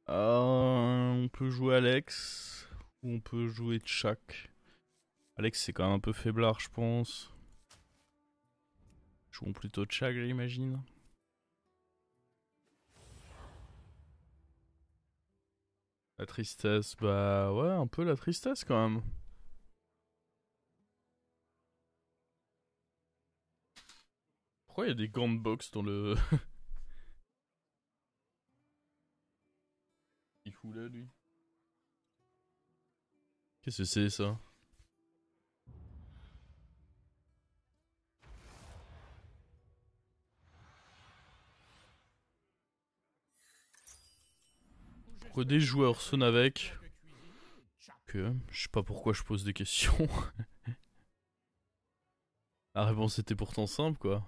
On peut jouer Alex ou on peut jouer Tchak. Alex c'est quand même un peu faiblard je pense. Jouons plutôt Tchak j'imagine. La tristesse, bah ouais un peu la tristesse quand même. Pourquoi il y a des gants de boxe dans le... Il fout là lui. Qu'est-ce que c'est ça? Pourquoi des joueurs sonnent avec? Que je sais pas pourquoi je pose des questions. La réponse était pourtant simple quoi.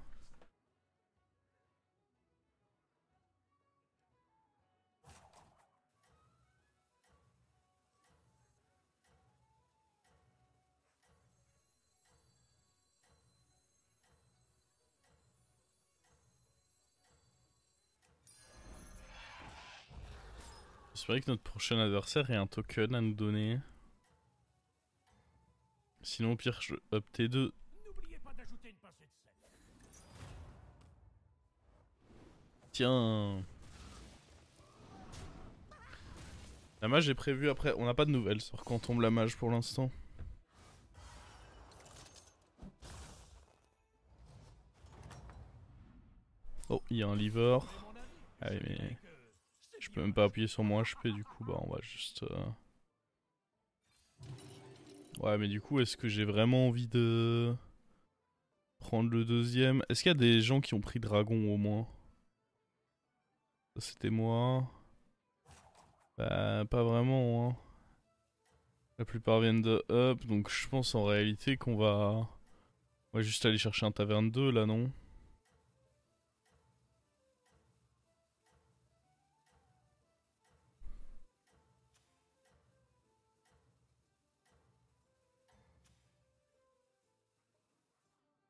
J'espère que notre prochain adversaire ait un token à nous donner. Sinon au pire je up T2. Tiens. La mage est prévue après. On n'a pas de nouvelles sur quand tombe la mage pour l'instant. Oh, il y a un lever. Ah oui, mais je peux même pas appuyer sur mon HP du coup. Bah, on va juste. Ouais, mais du coup, est-ce que j'ai vraiment envie de prendre le deuxième? Est-ce qu'il y a des gens qui ont pris dragon au moins? Ça, c'était moi. Bah, pas vraiment, hein. La plupart viennent de up, donc je pense en réalité qu'on va. On va juste aller chercher un taverne 2 là, non?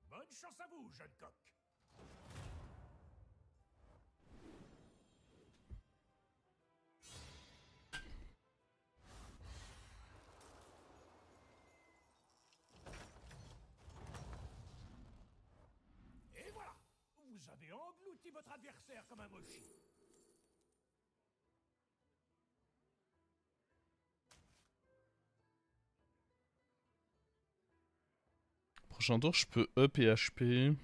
Bonne chance à vous, jeune coq. Et voilà, vous avez englouti votre adversaire comme un mochi. Prochain tour, je peux up et HP.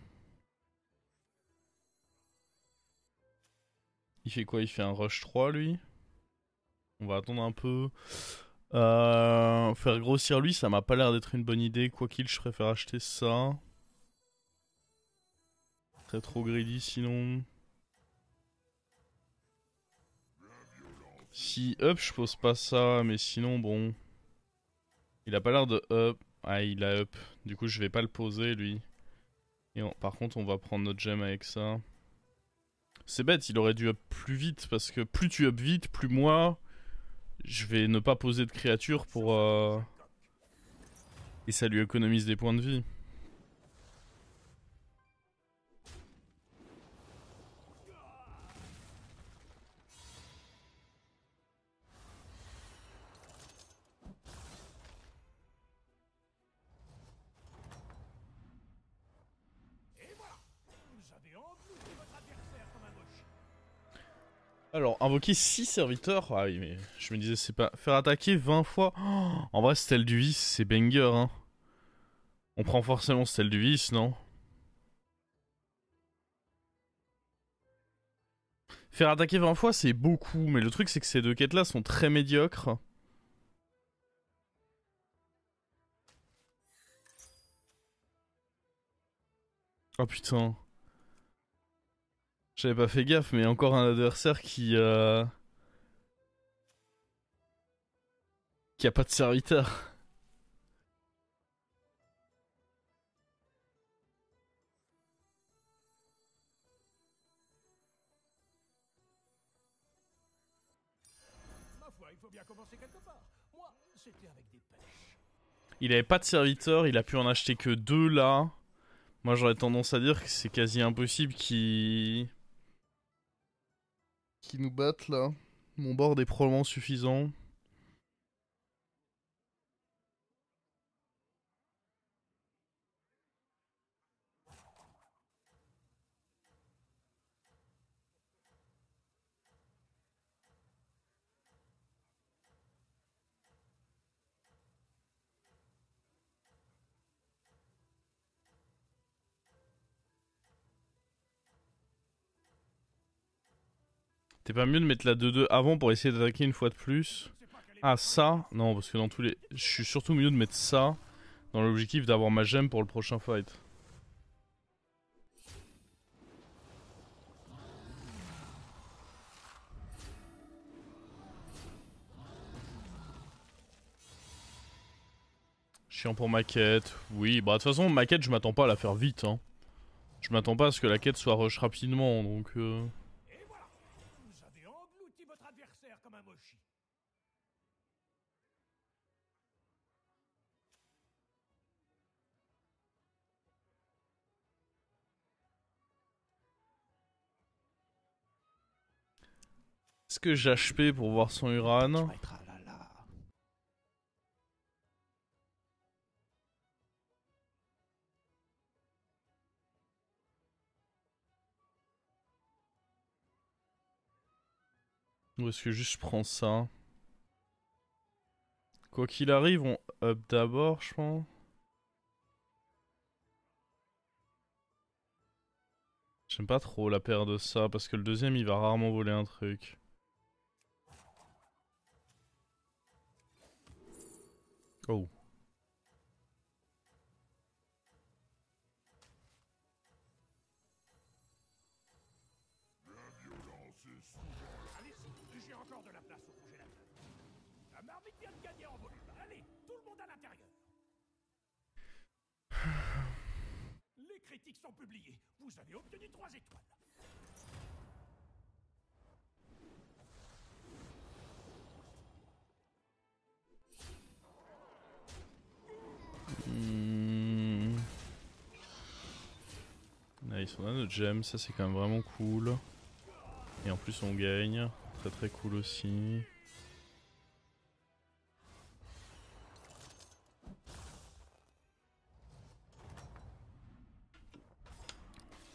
Il fait quoi? Il fait un rush 3 lui? On va attendre un peu. Faire grossir lui, ça m'a pas l'air d'être une bonne idée. Quoi qu'il, je préfère acheter ça. Très trop greedy sinon. Si up, je pose pas ça, mais sinon bon. Il a pas l'air de up. Ah, il a up. Du coup, je vais pas le poser lui. Par contre, on va prendre notre gemme avec ça. C'est bête, il aurait dû up plus vite parce que plus tu up vite, plus moi, je vais ne pas poser de créature pour. Et ça lui économise des points de vie. Et voilà, vous avez englouti votre adversaire comme un mochi. Alors, invoquer 6 serviteurs. Ah oui, mais je me disais, c'est pas. Faire attaquer 20 fois. Oh, en vrai, Stèle du Vice, c'est banger, hein. On prend forcément Stèle du Vice, non? Faire attaquer 20 fois, c'est beaucoup, mais le truc, c'est que ces deux quêtes-là sont très médiocres. Oh putain. J'avais pas fait gaffe, mais encore un adversaire qui a pas de serviteur. Ma foi, il faut bien commencer quelque part. Moi, c'était avec des pêches. Il avait pas de serviteur, il a pu en acheter que 2 là. Moi, j'aurais tendance à dire que c'est quasi impossible qu'il nous batte là. Mon board est probablement suffisant. T'es pas mieux de mettre la 2-2 avant pour essayer d'attaquer une fois de plus? Ah ça? Non, parce que dans tous les... Je suis surtout mieux de mettre ça dans l'objectif d'avoir ma gemme pour le prochain fight. Chiant pour ma quête. Oui, bah de toute façon, ma quête, je m'attends pas à la faire vite. Hein. Je m'attends pas à ce que la quête soit rush rapidement, donc... Et voilà. Vous avez englouti votre adversaire comme un mochi. Est-ce que j'ai HP pour voir son Uran? Ou est-ce que juste je prends ça? Quoi qu'il arrive, on up d'abord, je pense. J'aime pas trop la paire de ça, parce que le deuxième, il va rarement voler un truc. Oh. Allez-y, j'ai encore de la place au congélateur. La marmite vient de gagner en volume. Allez, tout le monde à l'intérieur. Les critiques sont publiées. Vous avez obtenu 3 étoiles. Nice, on a notre gemme, ça c'est quand même vraiment cool. Et en plus on gagne, très très cool aussi.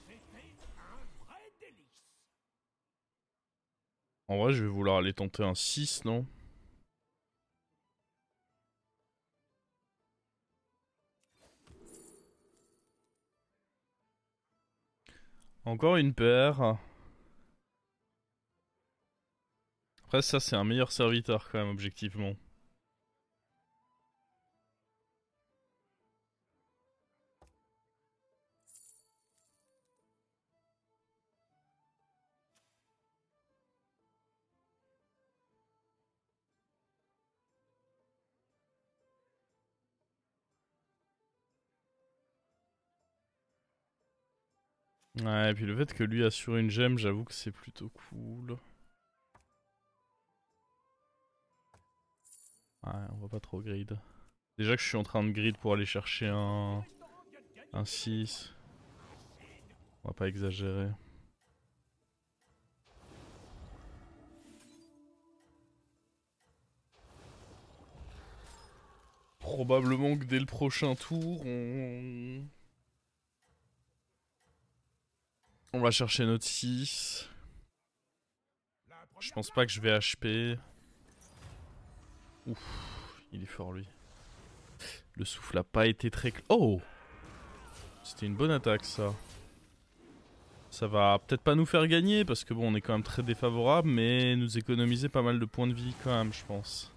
C'était un vrai délice. En vrai, je vais vouloir aller tenter un 6, non? Encore une paire. Après ça c'est un meilleur serviteur quand même, objectivement. Ouais, et puis le fait que lui assure une gemme, j'avoue que c'est plutôt cool. Ouais, on va pas trop grid. Déjà que je suis en train de grid pour aller chercher un 6. On va pas exagérer. Probablement que dès le prochain tour, on va chercher notre 6. Je pense pas que je vais HP. Ouf, il est fort lui. Le souffle a pas été très... Oh! C'était une bonne attaque ça. Ça va peut-être pas nous faire gagner parce que bon on est quand même très défavorable, mais nous économiser pas mal de points de vie quand même je pense.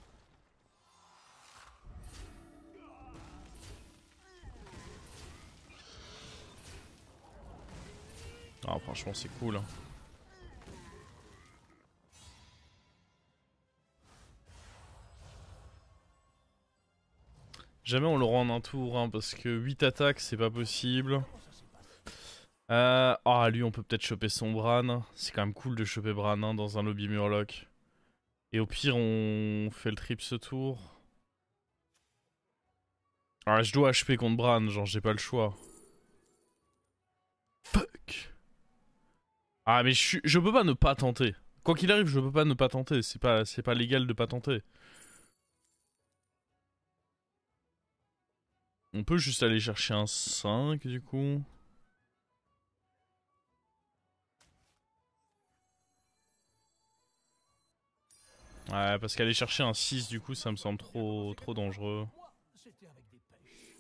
Ah franchement c'est cool. Hein. Jamais on le rend en un tour hein, parce que 8 attaques c'est pas possible. Ah lui on peut peut-être choper son Bran. C'est quand même cool de choper Bran hein, dans un lobby Murloc. Et au pire on fait le trip ce tour. Ah je dois HP contre Bran, genre j'ai pas le choix. Fuck. Ah mais je peux pas ne pas tenter. Quoi qu'il arrive, je peux pas ne pas tenter. C'est pas légal de pas tenter. On peut juste aller chercher un 5 du coup. Ouais, parce qu'aller chercher un 6 du coup, ça me semble trop dangereux. Moi, c'était avec des pêches.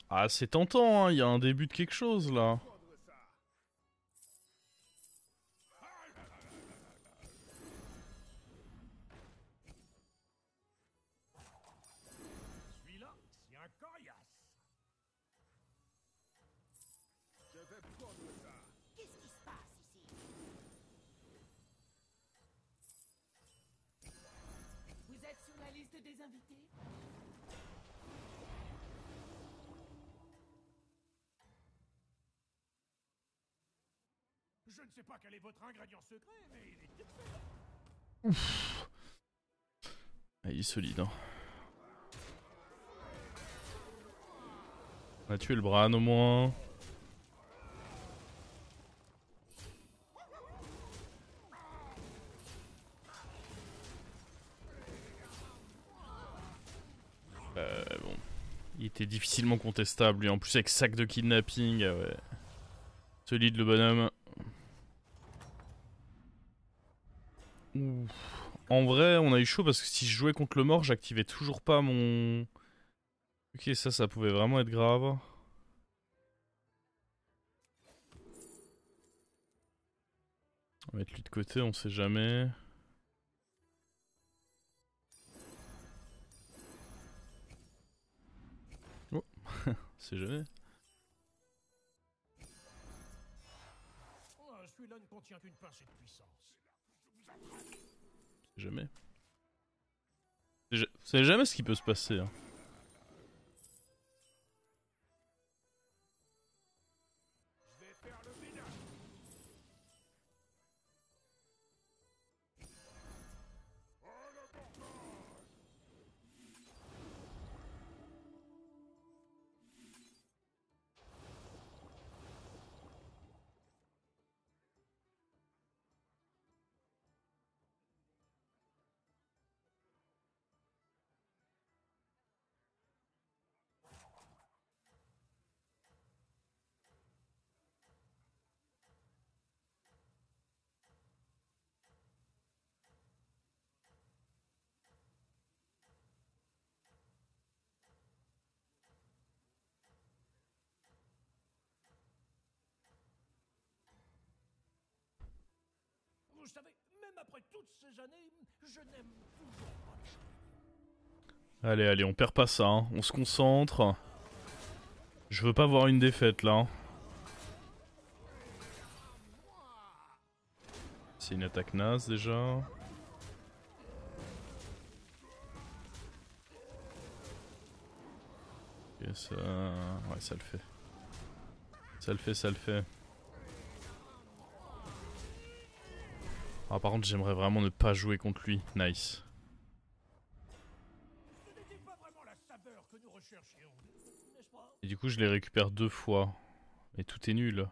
Ah, c'est tentant, hein. Il y a un début de quelque chose là. Celui-là, c'est un coriace. Je vais prendre ça. Qu'est-ce qui se passe ici? Vous êtes sur la liste des invités? Je ne sais pas quel est votre ingrédient secret, mais il est excellent. Ah, il est solide, hein. On a tué le Bran au moins. Bon. Il était difficilement contestable, lui. En plus, avec sac de kidnapping. Ah ouais. Solide, le bonhomme. Ouf. En vrai, on a eu chaud parce que si je jouais contre le mort, j'activais toujours pas mon... Ok, ça pouvait vraiment être grave. On va mettre lui de côté, on sait jamais. Oh, on sait jamais. Oh, celui-là ne contient qu'une pincée de puissance. On sait jamais. Vous savez jamais ce qui peut se passer, hein. Je vais faire le ménage. Vous savez, même après toutes ces années, je n'aime toujours pas les champignons. Allez, on perd pas ça, hein. On se concentre. Je veux pas voir une défaite là, hein. C'est une attaque naze déjà. Ok, ça... Ouais, ça le fait. Ça le fait. Ah, par contre, j'aimerais vraiment ne pas jouer contre lui. Nice. Ce n'était pas vraiment la saveur que nous recherchions, n'est-ce pas? Et du coup, je les récupère 2 fois. Et tout est nul.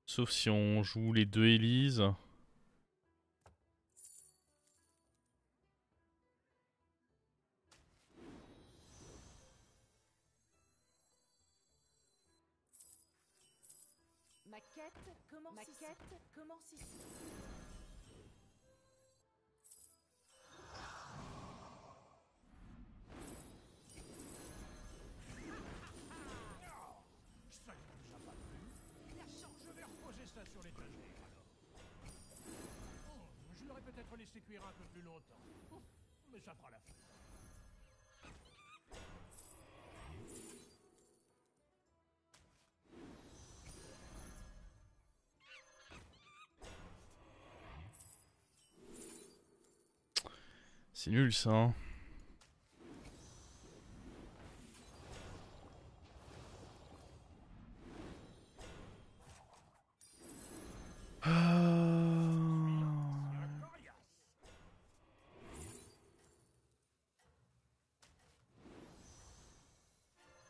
Sauf si on joue les 2 Élise. Ma quête commence ici. Ça ne vous a pas plu? Je vais reposer ça sur l'étagère, alors. Je l'aurais peut-être laissé cuire un peu plus longtemps. Mais ça fera l'affaire. C'est nul ça, hein.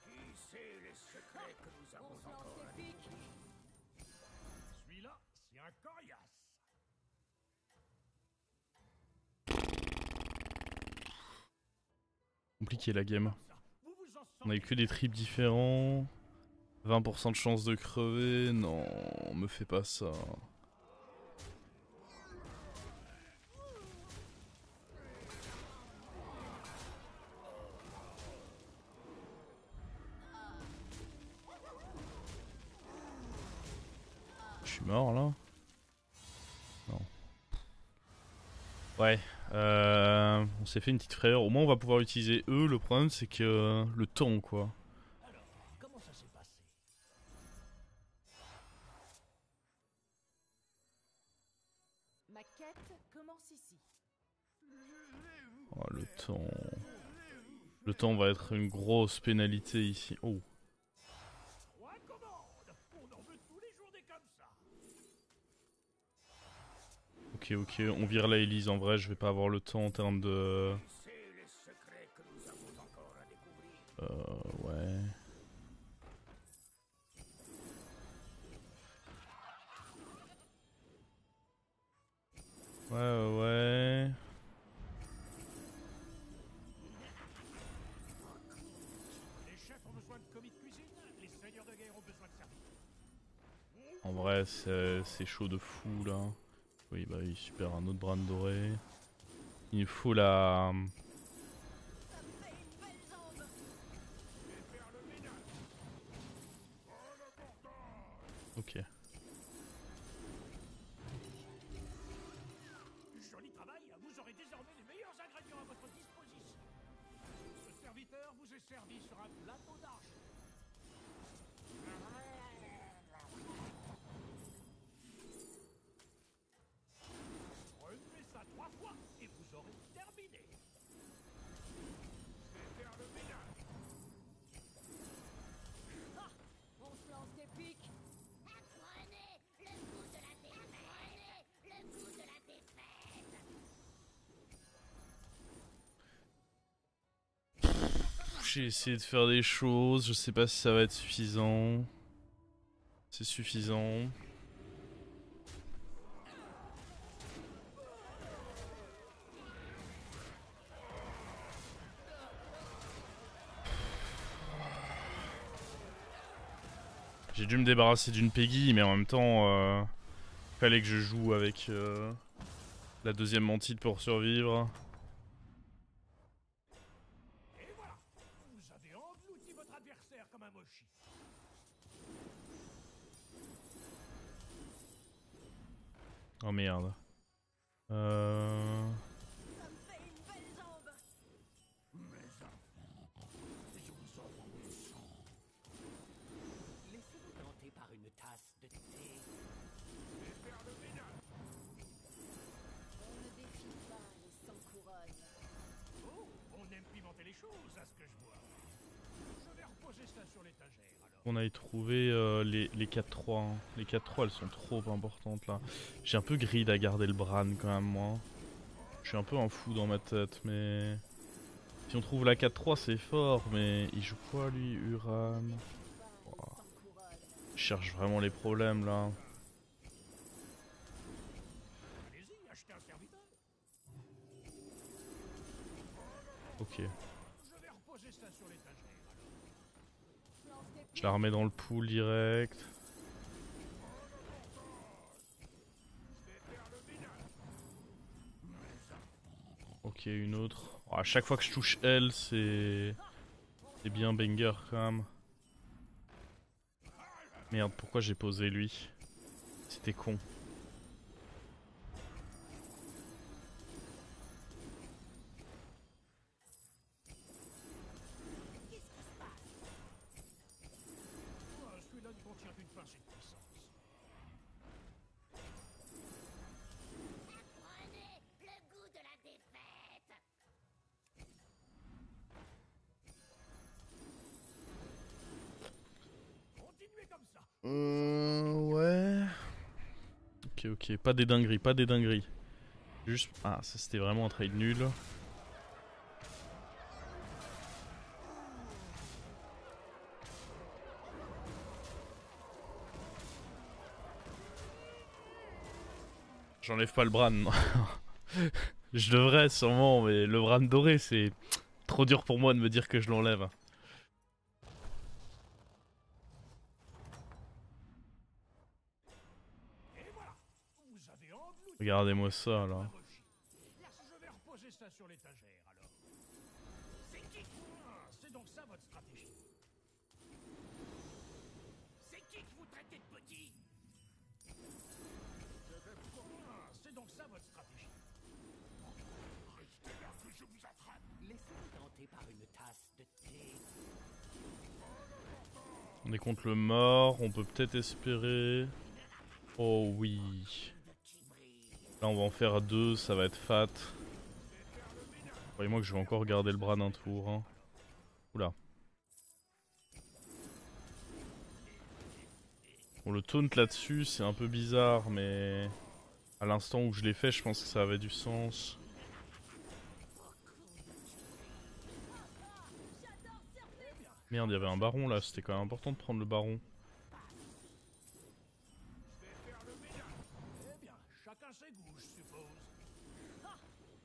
Qui sait les secrets que nous avons encore? coriace. Compliqué la game. Ça, vous vous en On a eu sortez que des trips différents. 20% de chance de crever. Non, me fais pas ça. Je suis mort là. Non. Ouais. On s'est fait une petite frayeur. Au moins on va pouvoir utiliser eux. Le problème c'est que le temps quoi. Alors, comment ça s'est passé? Ma quête commence ici. Oh, le temps. Le temps va être une grosse pénalité ici. Oh. Trois commandes. On en veut tous les jours des comme ça. Ok, ok. On vire la Elise en vrai. Je vais pas avoir le temps en termes de... C'est les secrets que nous avons encore à découvrir. Ouais. Ouais. Les chefs ont besoin de commis de cuisine. Les seigneurs de guerre ont besoin de service. En vrai, c'est chaud de fou là. Oui, bah oui, super. Un autre bran doré. Il me faut la... Ok. Joli travail. Vous aurez désormais les meilleurs ingrédients à votre disposition. Ce serviteur vous est servi sur un plateau d'argent. Relevez ça 3 fois et vous aurez terminé. C'est faire le ménage. Ah, on se lance des pics. Apprenez le goût de la défaite. Apprenez le goût de la défaite. J'ai essayé de faire des choses. Je sais pas si ça va être suffisant. C'est suffisant. J'ai dû me débarrasser d'une Peggy, mais en même temps, fallait que je joue avec la deuxième mantide pour survivre. Et voilà. Vous avez englouti votre adversaire comme un mochi. Oh merde. Ça me fait une belle jambe. Mes enfants, je vous offre mon sang. Laissez-vous tenter par une tasse de thé. Et faire le ménage. On ne défile pas les sans couronne. Oh, on aime pimenter les choses, à ce que je vois. Je vais reposer ça sur l'étagère, alors. On aille trouver les 4-3. Hein. Les 4-3 elles sont trop importantes là. J'ai un peu grid à garder le Bran quand même moi. Je suis un peu un fou dans ma tête mais... Si on trouve la 4-3 c'est fort mais il joue quoi lui Uran? Je cherche vraiment les problèmes là. Allez-y, achetez un serviteur. Ok. Je vais reposer ça sur l'étagère, alors. Lance des Je la remets dans le pool direct. Ok, une autre. Oh, à chaque fois que je touche elle, c'est bien banger quand même. Merde, pourquoi j'ai posé lui? C'était con. Ah, celui-là ne contient qu'une pincée de puissance. Apprenez le goût de la défaite. Continuez comme ça. Ouais. Ok, ok, pas des dingueries, pas des dingueries. Juste... Ah, ça c'était vraiment un trade nul. J'enlève pas le Bran. Non. Je devrais sûrement, mais le Bran doré, c'est trop dur pour moi de me dire que je l'enlève. Et voilà, vous avez englouti Regardez-moi ça là. Moshi. Je vais reposer ça sur l'étagère alors. C'est qui? Ah, c'est donc ça votre stratégie. C'est qui que vous traitez de petit? Ah, c'est donc ça votre stratégie. Restez là que je vous attrape. Laissez-vous tenter par une tasse de thé. On est contre le mort, on peut peut-être espérer. Oh oui. Là on va en faire 2, ça va être fat. Croyez-moi que je vais encore garder le bras d'un tour. Hein. Oula. Bon, le taunt là-dessus c'est un peu bizarre, mais à l'instant où je l'ai fait, je pense que ça avait du sens. Merde, il y avait un baron là, c'était quand même important de prendre le baron. Eh bien, chacun ses goûts, je suppose. Ah,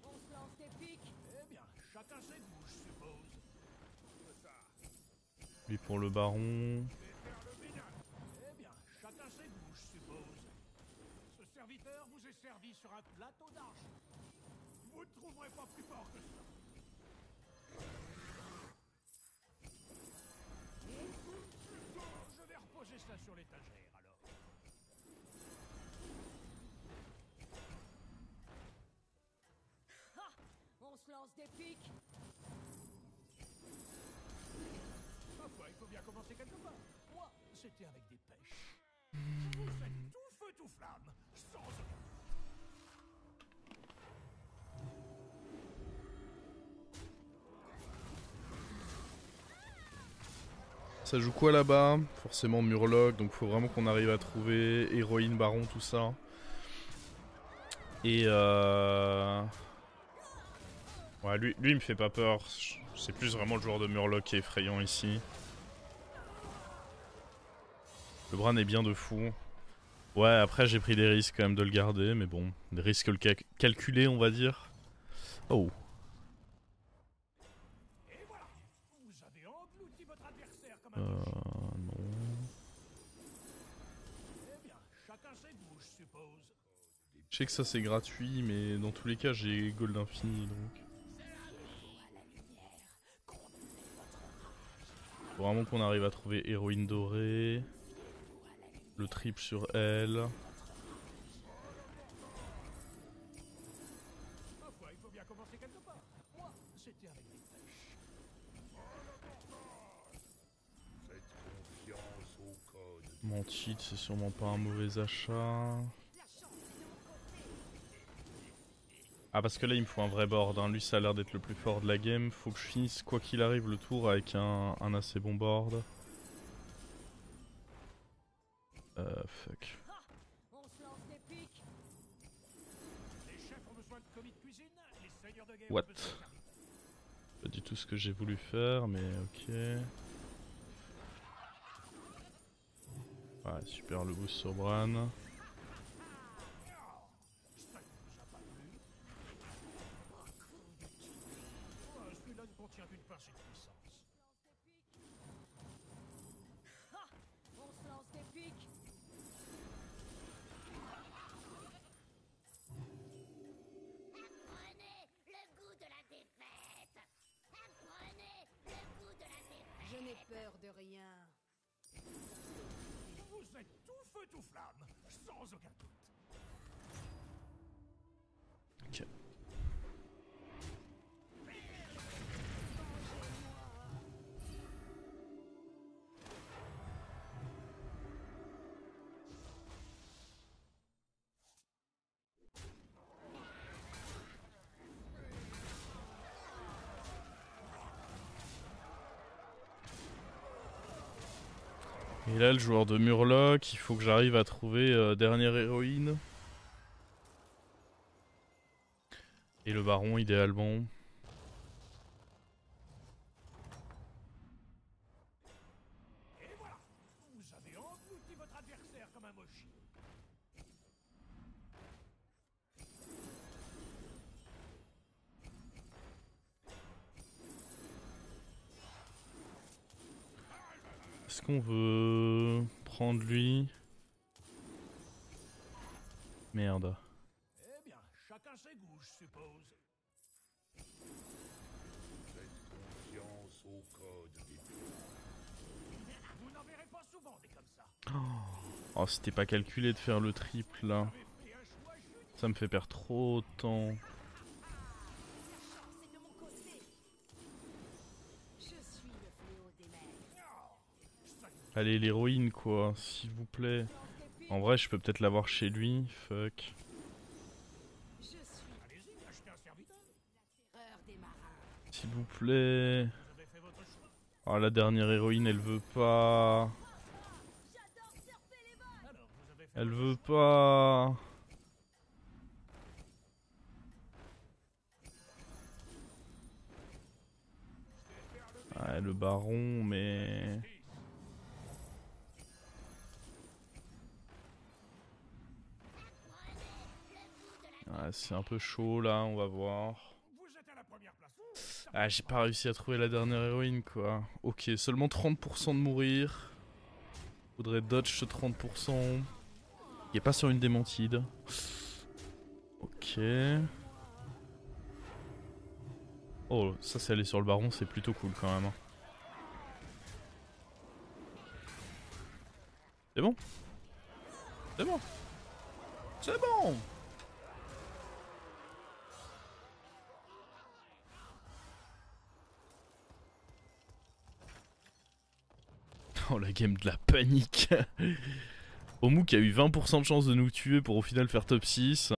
on se lance des piques. Eh bien, chacun ses goûts, je suppose. Lui pour le baron. Eh bien, chacun ses goûts, je suppose. Ce serviteur vous est servi sur un plateau d'argent. Vous ne trouverez pas plus fort que ça. Je vais reposer ça sur l'étagère alors. Ah, on se lance des piques. Ma foi, il faut bien commencer quelque part. Moi, c'était avec des pêches. Vous faites tout feu, tout flamme, sans aucun. Ça joue quoi là-bas? Forcément Murloc, donc faut vraiment qu'on arrive à trouver héroïne, baron, tout ça. Et ouais, lui il me fait pas peur. C'est plus vraiment le joueur de Murloc qui est effrayant ici. Le Bran est bien de fou. Ouais, après j'ai pris des risques quand même de le garder, mais bon, des risques calculés on va dire. Oh. Et voilà, vous avez englouti votre adversaire comme un cochon. Non. Eh bien, chacun ses goûts, je suppose. Je sais que ça c'est gratuit, mais dans tous les cas j'ai gold infini donc. Faut vraiment qu'on arrive à trouver héroïne dorée. Le triple sur elle. Ma foi, il faut bien commencer quelque part. Moi, c'était avec des pêches. Faites confiance au code. Mon cheat c'est sûrement pas un mauvais achat. Ah parce que là il me faut un vrai board, hein. Lui ça a l'air d'être le plus fort de la game. Faut que je finisse quoi qu'il arrive le tour avec un assez bon board. Fuck. Ah, on se lance des piques. Les chefs ont besoin de commis de cuisine, les seigneurs de guerre What? ont besoin de serviteurs. Pas du tout ce que j'ai voulu faire, mais ok. Ouais, super le boost sur Bran. Ça ne vous a pas plu? Celui-là ne contient qu'une pincée de puissance. Ah, on se lance des piques. Apprenez le goût de la défaite. Apprenez le goût de la défaite. Je n'ai peur de rien. Vous êtes tout feu, tout flamme, sans aucun doute. Ok. Et là, le joueur de Murloc, il faut que j'arrive à trouver dernière héroïne. Et le baron, idéalement. Et voilà, vous avez englouti votre adversaire comme un mochi. qu'on veut prendre lui? Merde. Eh bien, chacun ses goûts, je suppose. Faites confiance au code des pièces. Vous n'en verrez pas souvent des comme ça. Oh, c'était pas calculé de faire le triple là. Vous avez fait un choix juste. Ça me fait perdre trop de temps. C'est de mon côté. Je suis le fléau des mers. Allez, l'héroïne quoi, s'il vous plaît. En vrai, je peux peut-être l'avoir chez lui. Fuck. Je suis Allez-y, achetez un serviteur. terreur des marins. S'il vous plaît. Vous avez fait votre choix. Oh, la dernière héroïne, elle veut pas. Alors, vous avez fait Elle veut pas. Ouais, le baron, mais... Ouais, c'est un peu chaud là, on va voir. Vous êtes à la première place. Ah, j'ai pas réussi à trouver la dernière héroïne quoi. Ok, seulement 30% de mourir. Faudrait dodge ce 30%. Il est pas sur une démentide. Ok. Oh, ça c'est aller sur le baron, c'est plutôt cool quand même. C'est bon. C'est bon. C'est bon. Oh, la game de la panique. Omouk a eu 20% de chance de nous tuer pour au final faire top 6.